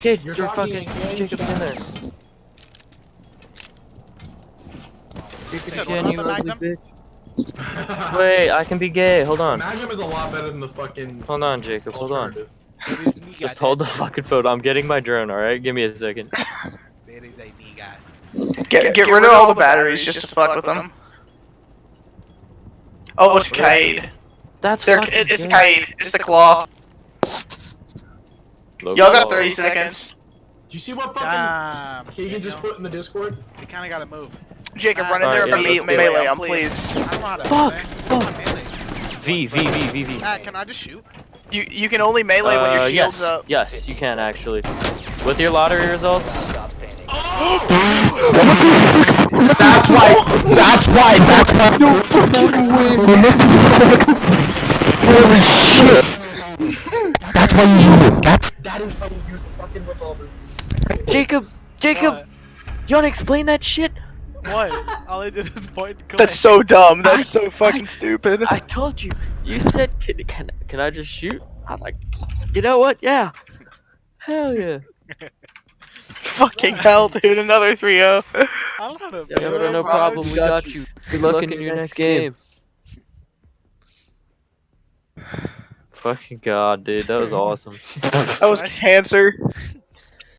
Kid, You're you're talking fucking again, Jacob's in there. You said Again, what you about the ugly Magnum? bitch. Wait, I can be gay. Hold on. Magnum is a lot better than the fucking. Hold on, Jacob. Hold on. alternative. There is nigga. Just hold the fucking phone. I'm getting my drone, alright? Give me a second. There is a nigga. Get rid of all the batteries just to fuck with them. Oh, it's Cade. That's They're, fucking it's gay. Cade. It's the claw. Y'all got 30 seconds. Do you see what fucking Damn. Keegan just put in the Discord? We kinda gotta move. Jacob, run in Alright, there and yeah, melee him, please. I don't know how to Fuck, melee. fuck. Come on, melee. V. Can I just shoot? You can only melee when your shield's yes. up. Yes, you can actually. With your lottery results. That's why. No fucking way, man. Holy shit. That's why you use it. That is how you use the fucking revolver. Jacob! What? You wanna explain that shit? What? All I did is point and click. That's so dumb. That's so fucking stupid. I told you. You said, can I just shoot? I'm like, you know what? Yeah. Hell yeah. Fucking hell, dude. Another 3-0. I don't know how to Yeah, melee, no bro. problem. We got you. Good luck in your next game. Fucking god, dude. That was awesome. That was cancer.